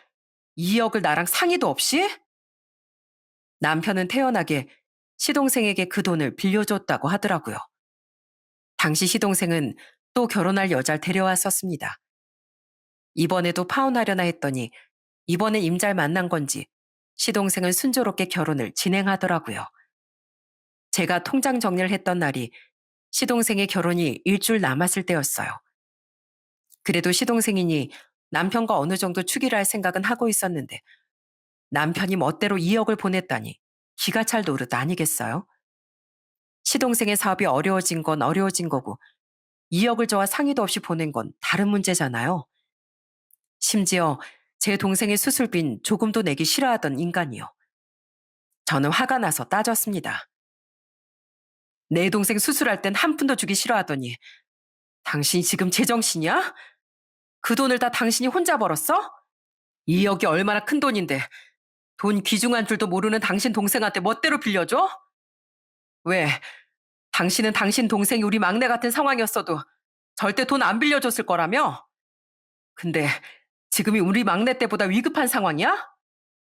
2억을 나랑 상의도 없이? 남편은 태연하게 시동생에게 그 돈을 빌려줬다고 하더라고요. 당시 시동생은 또 결혼할 여자를 데려왔었습니다. 이번에도 파혼하려나 했더니 이번엔 임잘 만난 건지 시동생은 순조롭게 결혼을 진행하더라고요. 제가 통장 정리를 했던 날이 시동생의 결혼이 일주일 남았을 때였어요. 그래도 시동생이니 남편과 어느 정도 추기를 할 생각은 하고 있었는데 남편이 멋대로 2억을 보냈다니 기가 찰 노릇 아니겠어요? 시동생의 사업이 어려워진 건 어려워진 거고 2억을 저와 상의도 없이 보낸 건 다른 문제잖아요. 심지어 제 동생의 수술비는 조금도 내기 싫어하던 인간이요. 저는 화가 나서 따졌습니다. 내 동생 수술할 땐 한 푼도 주기 싫어하더니 당신 지금 제정신이야? 그 돈을 다 당신이 혼자 벌었어? 2억이 얼마나 큰 돈인데 돈 귀중한 줄도 모르는 당신 동생한테 멋대로 빌려줘? 왜? 당신은 당신 동생이 우리 막내 같은 상황이었어도 절대 돈 안 빌려줬을 거라며? 근데 지금이 우리 막내 때보다 위급한 상황이야?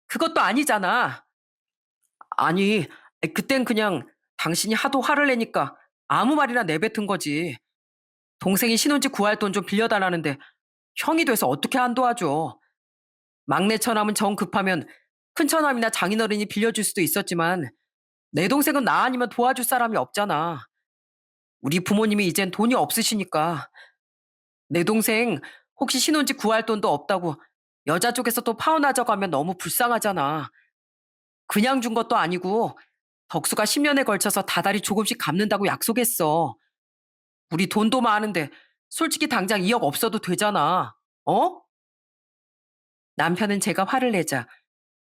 그것도 아니잖아. 아니, 그땐 그냥 당신이 하도 화를 내니까 아무 말이나 내뱉은 거지. 동생이 신혼집 구할 돈 좀 빌려달라는데 형이 돼서 어떻게 안 도와줘. 막내 처남은 정 급하면 큰 처남이나 장인어른이 빌려줄 수도 있었지만 내 동생은 나 아니면 도와줄 사람이 없잖아. 우리 부모님이 이젠 돈이 없으시니까. 내 동생 혹시 신혼집 구할 돈도 없다고 여자 쪽에서 또 파혼하자고 하면 너무 불쌍하잖아. 그냥 준 것도 아니고 덕수가 10년에 걸쳐서 다달이 조금씩 갚는다고 약속했어. 우리 돈도 많은데 솔직히 당장 2억 없어도 되잖아. 어? 남편은 제가 화를 내자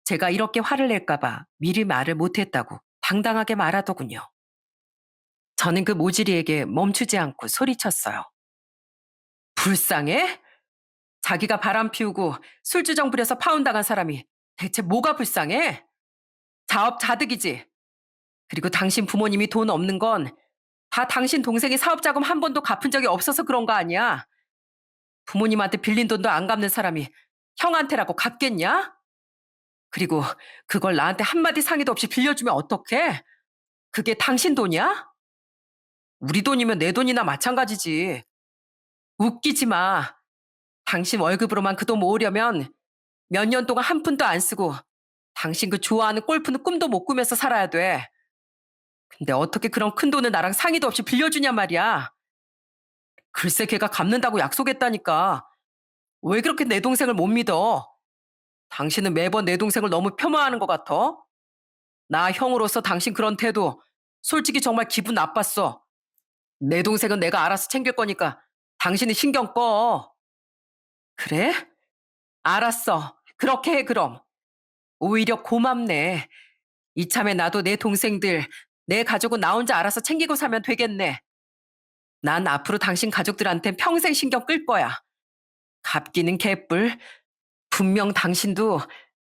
제가 이렇게 화를 낼까봐 미리 말을 못했다고 당당하게 말하더군요. 저는 그 모질이에게 멈추지 않고 소리쳤어요. 불쌍해? 자기가 바람 피우고 술주정 부려서 파혼당한 사람이 대체 뭐가 불쌍해? 자업자득이지. 그리고 당신 부모님이 돈 없는 건 다 당신 동생이 사업자금 한 번도 갚은 적이 없어서 그런 거 아니야? 부모님한테 빌린 돈도 안 갚는 사람이 형한테라고 갚겠냐? 그리고 그걸 나한테 한마디 상의도 없이 빌려주면 어떡해? 그게 당신 돈이야? 우리 돈이면 내 돈이나 마찬가지지. 웃기지 마. 당신 월급으로만 그 돈 모으려면 몇 년 동안 한 푼도 안 쓰고 당신 그 좋아하는 골프는 꿈도 못 꾸면서 살아야 돼. 근데 어떻게 그런 큰 돈을 나랑 상의도 없이 빌려주냔 말이야. 글쎄 걔가 갚는다고 약속했다니까. 왜 그렇게 내 동생을 못 믿어? 당신은 매번 내 동생을 너무 폄하하는 것 같아. 나 형으로서 당신 그런 태도 솔직히 정말 기분 나빴어. 내 동생은 내가 알아서 챙길 거니까 당신이 신경 꺼. 그래? 알았어. 그렇게 해 그럼. 오히려 고맙네. 이참에 나도 내 동생들, 내 가족은 나 혼자 알아서 챙기고 살면 되겠네. 난 앞으로 당신 가족들한텐 평생 신경 끌 거야. 갚기는 개뿔. 분명 당신도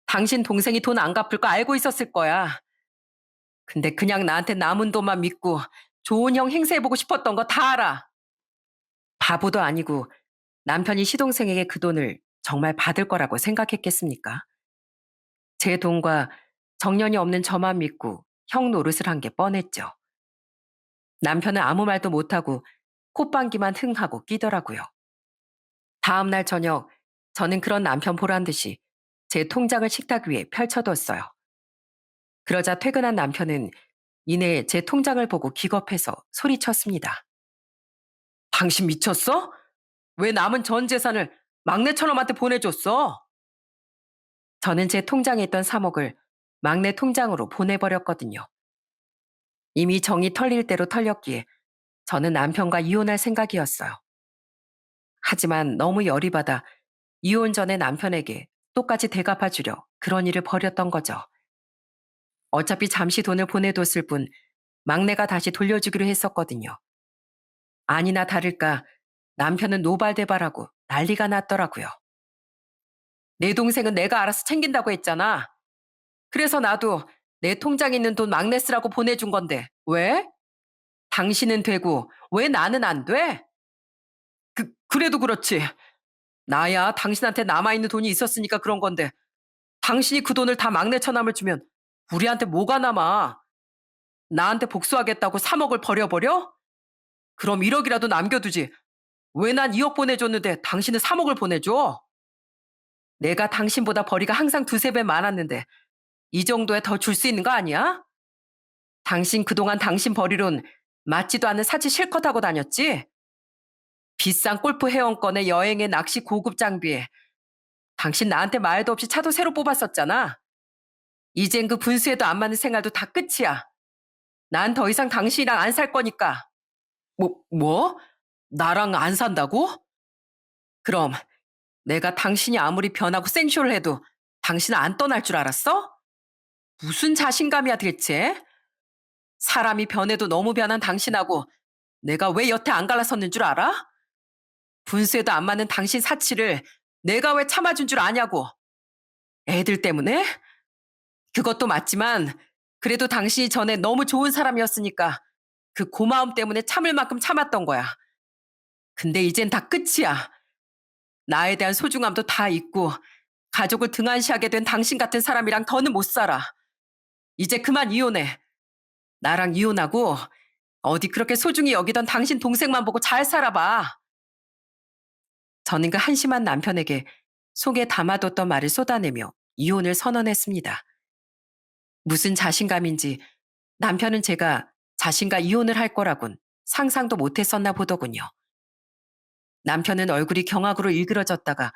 당신 동생이 돈 안 갚을 거 알고 있었을 거야. 근데 그냥 나한테 남은 돈만 믿고 좋은 형 행세해보고 싶었던 거 다 알아. 바보도 아니고 남편이 시동생에게 그 돈을 정말 받을 거라고 생각했겠습니까? 제 돈과 정년이 없는 저만 믿고 형 노릇을 한 게 뻔했죠. 남편은 아무 말도 못하고 콧방귀만 흥하고 끼더라고요. 다음 날 저녁, 저는 그런 남편 보란 듯이 제 통장을 식탁 위에 펼쳐뒀어요. 그러자 퇴근한 남편은 이내 제 통장을 보고 기겁해서 소리쳤습니다. 당신 미쳤어? 왜 남은 전 재산을 막내 처놈한테 보내줬어? 저는 제 통장에 있던 3억을 막내 통장으로 보내버렸거든요. 이미 정이 털릴 대로 털렸기에 저는 남편과 이혼할 생각이었어요. 하지만 너무 열이 받아 이혼 전에 남편에게 똑같이 대갚아주려 그런 일을 벌였던 거죠. 어차피 잠시 돈을 보내뒀을 뿐 막내가 다시 돌려주기로 했었거든요. 아니나 다를까 남편은 노발대발하고 난리가 났더라고요. 내 동생은 내가 알아서 챙긴다고 했잖아. 그래서 나도 내 통장에 있는 돈 막내 쓰라고 보내준 건데 왜? 당신은 되고 왜 나는 안 돼? 그래도 그렇지. 나야 당신한테 남아있는 돈이 있었으니까 그런 건데 당신이 그 돈을 다 막내 처남을 주면 우리한테 뭐가 남아? 나한테 복수하겠다고 3억을 버려버려? 그럼 1억이라도 남겨두지. 왜 난 2억 보내줬는데 당신은 3억을 보내줘? 내가 당신보다 벌이가 항상 두세 배 많았는데 이 정도에 더 줄 수 있는 거 아니야? 당신 그동안 당신 벌이론 맞지도 않는 사치 실컷 하고 다녔지? 비싼 골프 회원권에 여행에 낚시 고급 장비에 당신 나한테 말도 없이 차도 새로 뽑았었잖아. 이젠 그 분수에도 안 맞는 생활도 다 끝이야. 난 더 이상 당신이랑 안 살 거니까. 뭐? 나랑 안 산다고? 그럼 내가 당신이 아무리 변하고 생쇼를 해도 당신은 안 떠날 줄 알았어? 무슨 자신감이야 대체? 사람이 변해도 너무 변한 당신하고 내가 왜 여태 안 갈라섰는 줄 알아? 분수에도 안 맞는 당신 사치를 내가 왜 참아준 줄 아냐고. 애들 때문에? 그것도 맞지만 그래도 당신이 전에 너무 좋은 사람이었으니까 그 고마움 때문에 참을 만큼 참았던 거야. 근데 이젠 다 끝이야. 나에 대한 소중함도 다 잊고 가족을 등한시하게 된 당신 같은 사람이랑 더는 못 살아. 이제 그만 이혼해. 나랑 이혼하고 어디 그렇게 소중히 여기던 당신 동생만 보고 잘 살아봐. 저는 그 한심한 남편에게 속에 담아뒀던 말을 쏟아내며 이혼을 선언했습니다. 무슨 자신감인지 남편은 제가 자신과 이혼을 할 거라곤 상상도 못했었나 보더군요. 남편은 얼굴이 경악으로 일그러졌다가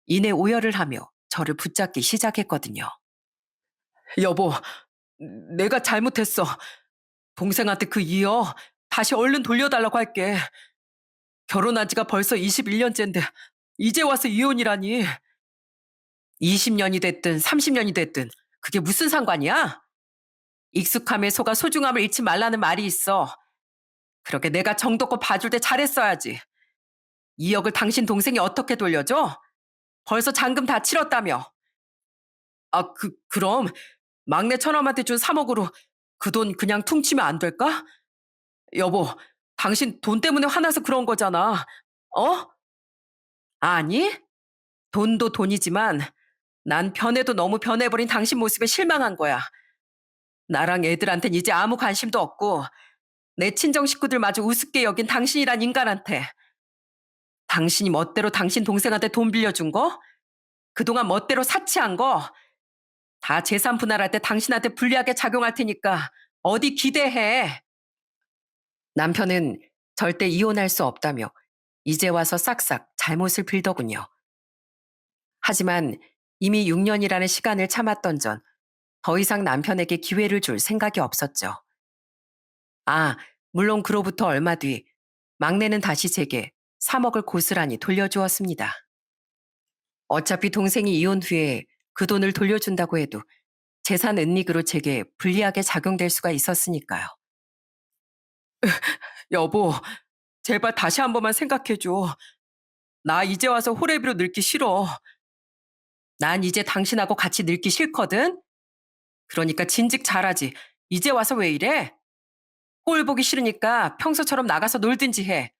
이내 오열을 하며 저를 붙잡기 시작했거든요. 여보, 내가 잘못했어. 동생한테 그 2억 다시 얼른 돌려달라고 할게. 결혼한 지가 벌써 21년째인데 이제 와서 이혼이라니. 20년이 됐든 30년이 됐든 그게 무슨 상관이야? 익숙함에 속아 소중함을 잃지 말라는 말이 있어. 그렇게 내가 정도껏 봐줄 때 잘했어야지. 2억을 당신 동생이 어떻게 돌려줘? 벌써 잔금 다 치렀다며. 그럼 막내 처남한테 준 3억으로 그 돈 그냥 퉁치면 안 될까? 여보, 당신 돈 때문에 화나서 그런 거잖아. 어? 아니, 돈도 돈이지만 난 변해도 너무 변해버린 당신 모습에 실망한 거야. 나랑 애들한텐 이제 아무 관심도 없고 내 친정 식구들마저 우습게 여긴 당신이란 인간한테 당신이 멋대로 당신 동생한테 돈 빌려준 거? 그동안 멋대로 사치한 거? 다 재산 분할할 때 당신한테 불리하게 작용할 테니까 어디 기대해. 남편은 절대 이혼할 수 없다며 이제 와서 싹싹 잘못을 빌더군요. 하지만 이미 6년이라는 시간을 참았던 전 더 이상 남편에게 기회를 줄 생각이 없었죠. 물론 그로부터 얼마 뒤 막내는 다시 제게 3억을 고스란히 돌려주었습니다. 어차피 동생이 이혼 후에 그 돈을 돌려준다고 해도 재산 은닉으로 제게 불리하게 작용될 수가 있었으니까요. 여보, 제발 다시 한 번만 생각해줘. 나 이제 와서 호래비로 늙기 싫어. 난 이제 당신하고 같이 늙기 싫거든? 그러니까 진즉 잘하지. 이제 와서 왜 이래? 꼴 보기 싫으니까 평소처럼 나가서 놀든지 해.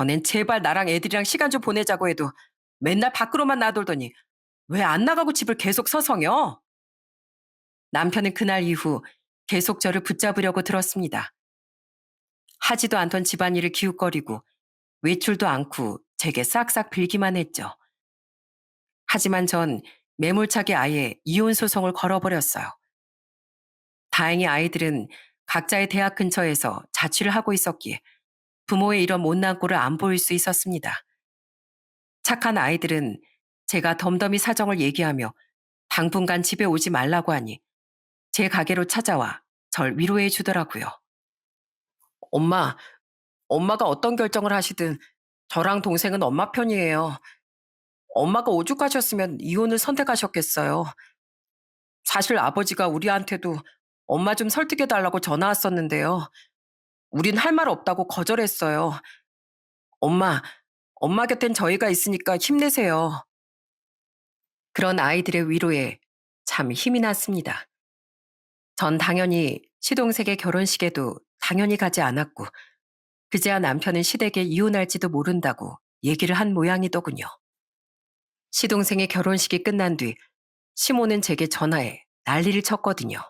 전엔 제발 나랑 애들이랑 시간 좀 보내자고 해도 맨날 밖으로만 나돌더니 왜 안 나가고 집을 계속 서성여? 남편은 그날 이후 계속 저를 붙잡으려고 들었습니다. 하지도 않던 집안일을 기웃거리고 외출도 않고 제게 싹싹 빌기만 했죠. 하지만 전 매몰차게 아예 이혼 소송을 걸어버렸어요. 다행히 아이들은 각자의 대학 근처에서 자취를 하고 있었기에 부모의 이런 못난 꼴을 안 보일 수 있었습니다. 착한 아이들은 제가 덤덤히 사정을 얘기하며 당분간 집에 오지 말라고 하니 제 가게로 찾아와 절 위로해 주더라고요. 엄마, 엄마가 어떤 결정을 하시든 저랑 동생은 엄마 편이에요. 엄마가 오죽하셨으면 이혼을 선택하셨겠어요. 사실 아버지가 우리한테도 엄마 좀 설득해 달라고 전화 왔었는데요. 우린 할 말 없다고 거절했어요. 엄마, 엄마 곁엔 저희가 있으니까 힘내세요. 그런 아이들의 위로에 참 힘이 났습니다. 전 당연히 시동생의 결혼식에도 당연히 가지 않았고, 그제야 남편은 시댁에 이혼할지도 모른다고 얘기를 한 모양이더군요. 시동생의 결혼식이 끝난 뒤 시모는 제게 전화해 난리를 쳤거든요.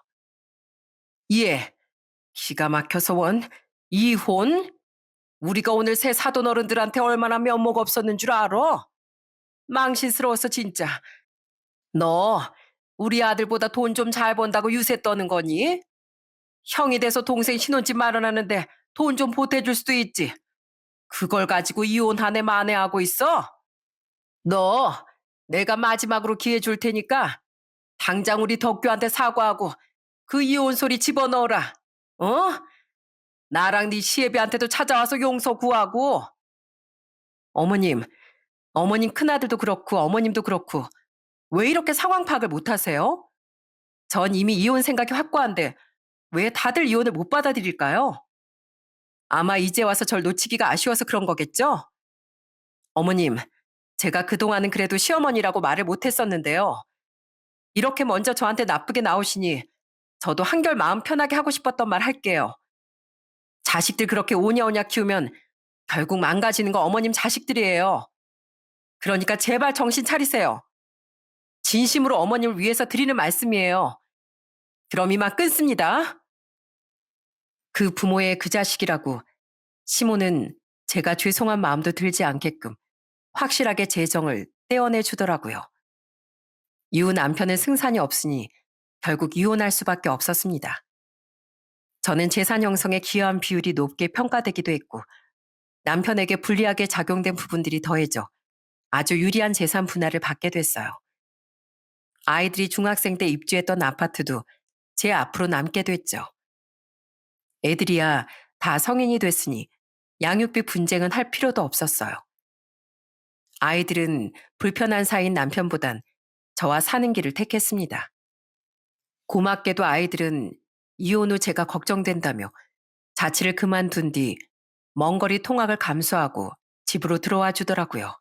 예, 기가 막혀서 원, 이혼? 우리가 오늘 새 사돈 어른들한테 얼마나 면목 없었는 줄 알아? 망신스러워서 진짜. 너 우리 아들보다 돈 좀 잘 번다고 유세 떠는 거니? 형이 돼서 동생 신혼집 마련하는데 돈 좀 보태줄 수도 있지. 그걸 가지고 이혼하네 만회하고 있어? 너 내가 마지막으로 기회 줄 테니까 당장 우리 덕규한테 사과하고 그 이혼 소리 집어넣어라. 어? 나랑 네 시애비한테도 찾아와서 용서 구하고. 어머님, 어머님 큰아들도 그렇고 어머님도 그렇고 왜 이렇게 상황 파악을 못하세요? 전 이미 이혼 생각이 확고한데 왜 다들 이혼을 못 받아들일까요? 아마 이제 와서 절 놓치기가 아쉬워서 그런 거겠죠? 어머님, 제가 그동안은 그래도 시어머니라고 말을 못했었는데요. 이렇게 먼저 저한테 나쁘게 나오시니 저도 한결 마음 편하게 하고 싶었던 말 할게요. 자식들 그렇게 오냐오냐 키우면 결국 망가지는 거 어머님 자식들이에요. 그러니까 제발 정신 차리세요. 진심으로 어머님을 위해서 드리는 말씀이에요. 그럼 이만 끊습니다. 그 부모의 그 자식이라고 시모는 제가 죄송한 마음도 들지 않게끔 확실하게 재정을 떼어내 주더라고요. 이후 남편은 승산이 없으니 결국 이혼할 수밖에 없었습니다. 저는 재산 형성에 기여한 비율이 높게 평가되기도 했고 남편에게 불리하게 작용된 부분들이 더해져 아주 유리한 재산 분할을 받게 됐어요. 아이들이 중학생 때 입주했던 아파트도 제 앞으로 남게 됐죠. 애들이야 다 성인이 됐으니 양육비 분쟁은 할 필요도 없었어요. 아이들은 불편한 사이인 남편보단 저와 사는 길을 택했습니다. 고맙게도 아이들은 이혼 후 제가 걱정된다며 자취를 그만둔 뒤 먼 거리 통학을 감수하고 집으로 들어와 주더라고요.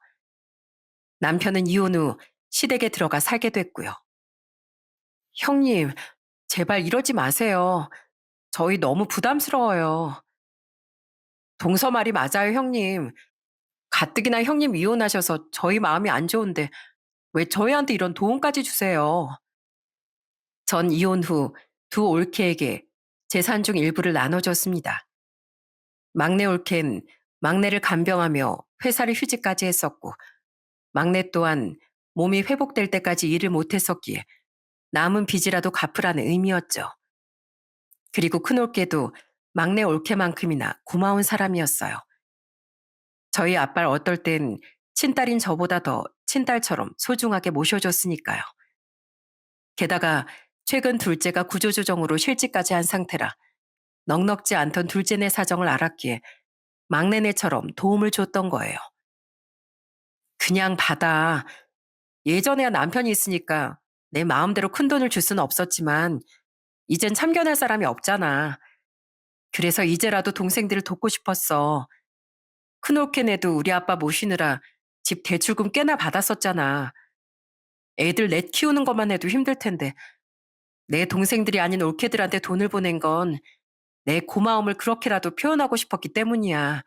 남편은 이혼 후 시댁에 들어가 살게 됐고요. 형님, 제발 이러지 마세요. 저희 너무 부담스러워요. 동서 말이 맞아요, 형님. 가뜩이나 형님 이혼하셔서 저희 마음이 안 좋은데 왜 저희한테 이런 도움까지 주세요? 전 이혼 후 두 올케에게 재산 중 일부를 나눠줬습니다. 막내 올케는 막내를 간병하며 회사를 휴직까지 했었고 막내 또한 몸이 회복될 때까지 일을 못했었기에 남은 빚이라도 갚으라는 의미였죠. 그리고 큰 올케도 막내 올케만큼이나 고마운 사람이었어요. 저희 아빠를 어떨 땐 친딸인 저보다 더 친딸처럼 소중하게 모셔줬으니까요. 게다가 최근 둘째가 구조조정으로 실직까지 한 상태라 넉넉지 않던 둘째네 사정을 알았기에 막내네처럼 도움을 줬던 거예요. 그냥 받아. 예전에야 남편이 있으니까 내 마음대로 큰돈을 줄 수는 없었지만 이젠 참견할 사람이 없잖아. 그래서 이제라도 동생들을 돕고 싶었어. 큰올케네도 우리 아빠 모시느라 집 대출금 꽤나 받았었잖아. 애들 넷 키우는 것만 해도 힘들 텐데 내 동생들이 아닌 올케들한테 돈을 보낸 건 내 고마움을 그렇게라도 표현하고 싶었기 때문이야.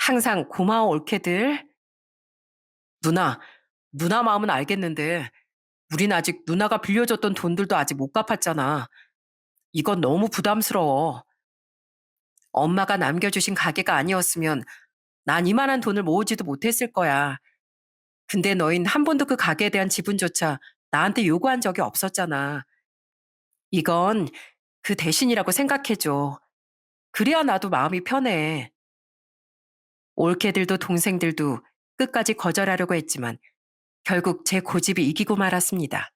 항상 고마워 올케들. 누나, 누나 마음은 알겠는데 우린 아직 누나가 빌려줬던 돈들도 아직 못 갚았잖아. 이건 너무 부담스러워. 엄마가 남겨주신 가게가 아니었으면 난 이만한 돈을 모으지도 못했을 거야. 근데 너흰 한 번도 그 가게에 대한 지분조차 나한테 요구한 적이 없었잖아. 이건 그 대신이라고 생각해줘. 그래야 나도 마음이 편해. 올케들도 동생들도 끝까지 거절하려고 했지만 결국 제 고집이 이기고 말았습니다.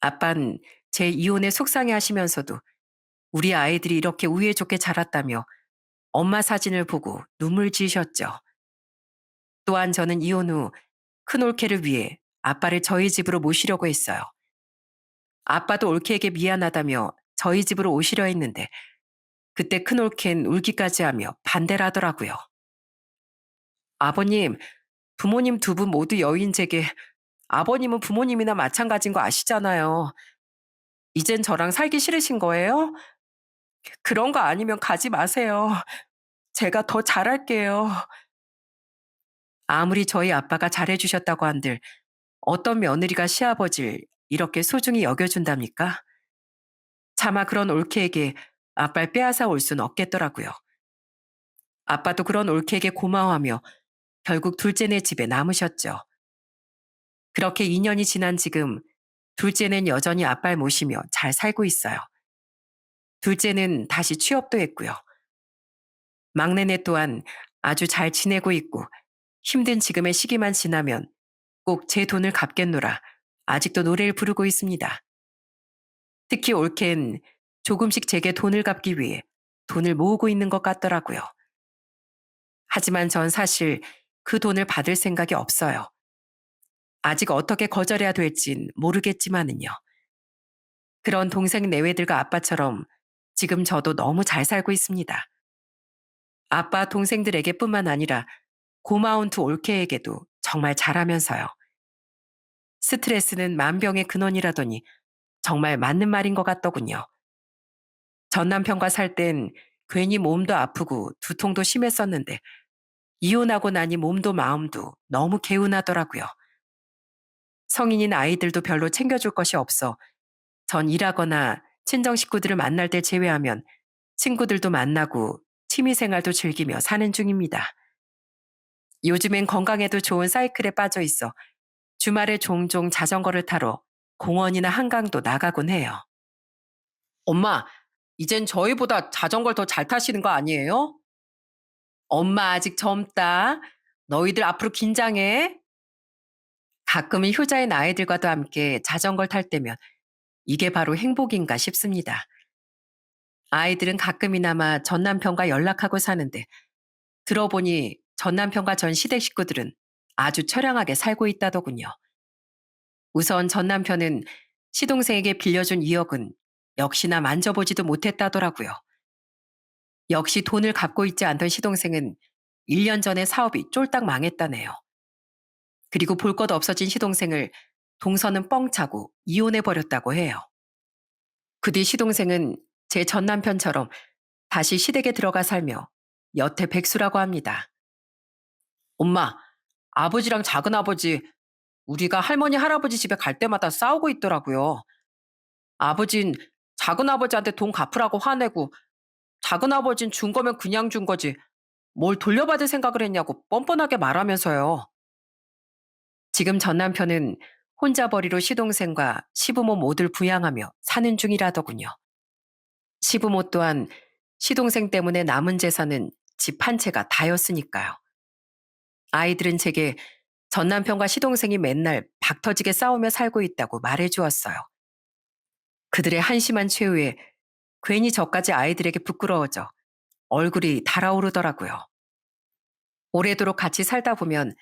아빤 제 이혼에 속상해 하시면서도 우리 아이들이 이렇게 우애 좋게 자랐다며 엄마 사진을 보고 눈물 지으셨죠. 또한 저는 이혼 후 큰 올케를 위해 아빠를 저희 집으로 모시려고 했어요. 아빠도 올케에게 미안하다며 저희 집으로 오시려 했는데 그때 큰 올케는 울기까지 하며 반대를 하더라고요. 아버님, 부모님 두 분 모두 여인제게 아버님은 부모님이나 마찬가지인 거 아시잖아요. 이젠 저랑 살기 싫으신 거예요? 그런 거 아니면 가지 마세요. 제가 더 잘할게요. 아무리 저희 아빠가 잘해주셨다고 한들 어떤 며느리가 시아버지를 이렇게 소중히 여겨준답니까? 차마 그런 올케에게 아빠를 빼앗아 올 순 없겠더라고요. 아빠도 그런 올케에게 고마워하며 결국 둘째네 집에 남으셨죠. 그렇게 2년이 지난 지금 둘째는 여전히 아빠를 모시며 잘 살고 있어요. 둘째는 다시 취업도 했고요. 막내네 또한 아주 잘 지내고 있고 힘든 지금의 시기만 지나면 꼭 제 돈을 갚겠노라 아직도 노래를 부르고 있습니다. 특히 올케는 조금씩 제게 돈을 갚기 위해 돈을 모으고 있는 것 같더라고요. 하지만 전 사실 그 돈을 받을 생각이 없어요. 아직 어떻게 거절해야 될진 모르겠지만은요. 그런 동생 내외들과 아빠처럼 지금 저도 너무 잘 살고 있습니다. 아빠 동생들에게뿐만 아니라 고마운 두 올케에게도 정말 잘하면서요. 스트레스는 만병의 근원이라더니 정말 맞는 말인 것 같더군요. 전 남편과 살 땐 괜히 몸도 아프고 두통도 심했었는데 이혼하고 나니 몸도 마음도 너무 개운하더라고요. 성인인 아이들도 별로 챙겨줄 것이 없어 전 일하거나 친정 식구들을 만날 때 제외하면 친구들도 만나고 취미생활도 즐기며 사는 중입니다. 요즘엔 건강에도 좋은 사이클에 빠져 있어 주말에 종종 자전거를 타러 공원이나 한강도 나가곤 해요. 엄마, 이젠 저희보다 자전거를 더 잘 타시는 거 아니에요? 엄마 아직 젊다. 너희들 앞으로 긴장해. 가끔은 효자인 아이들과도 함께 자전거를 탈 때면 이게 바로 행복인가 싶습니다. 아이들은 가끔이나마 전 남편과 연락하고 사는데 들어보니 전 남편과 전 시댁 식구들은 아주 처량하게 살고 있다더군요. 우선 전 남편은 시동생에게 빌려준 2억은 역시나 만져보지도 못했다더라고요. 역시 돈을 갚고 있지 않던 시동생은 1년 전에 사업이 쫄딱 망했다네요. 그리고 볼 것 없어진 시동생을 동서는 뻥 차고 이혼해버렸다고 해요. 그 뒤 시동생은 제 전 남편처럼 다시 시댁에 들어가 살며 여태 백수라고 합니다. 엄마, 아버지랑 작은아버지, 우리가 할머니, 할아버지 집에 갈 때마다 싸우고 있더라고요. 아버진 작은아버지한테 돈 갚으라고 화내고 작은아버진 준 거면 그냥 준 거지 뭘 돌려받을 생각을 했냐고 뻔뻔하게 말하면서요. 지금 전 남편은 혼자벌이로 시동생과 시부모 모두를 부양하며 사는 중이라더군요. 시부모 또한 시동생 때문에 남은 재산은 집 한 채가 다였으니까요. 아이들은 제게 전 남편과 시동생이 맨날 박터지게 싸우며 살고 있다고 말해주었어요. 그들의 한심한 최후에 괜히 저까지 아이들에게 부끄러워져 얼굴이 달아오르더라고요. 오래도록 같이 살다 보면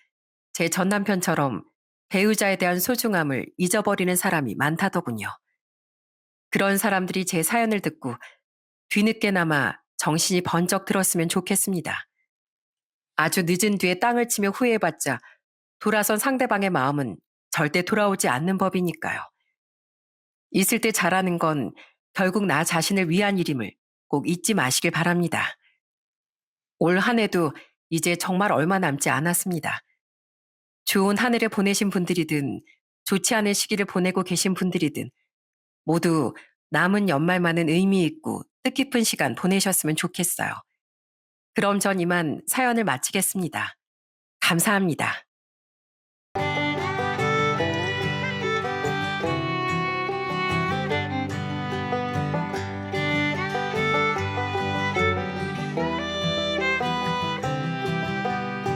제 전 남편처럼 배우자에 대한 소중함을 잊어버리는 사람이 많다더군요. 그런 사람들이 제 사연을 듣고 뒤늦게나마 정신이 번쩍 들었으면 좋겠습니다. 아주 늦은 뒤에 땅을 치며 후회해봤자 돌아선 상대방의 마음은 절대 돌아오지 않는 법이니까요. 있을 때 잘하는 건 결국 나 자신을 위한 일임을 꼭 잊지 마시길 바랍니다. 올 한 해도 이제 정말 얼마 남지 않았습니다. 좋은 한 해를 보내신 분들이든 좋지 않은 시기를 보내고 계신 분들이든 모두 남은 연말만은 의미 있고 뜻깊은 시간 보내셨으면 좋겠어요. 그럼 전 이만 사연을 마치겠습니다. 감사합니다.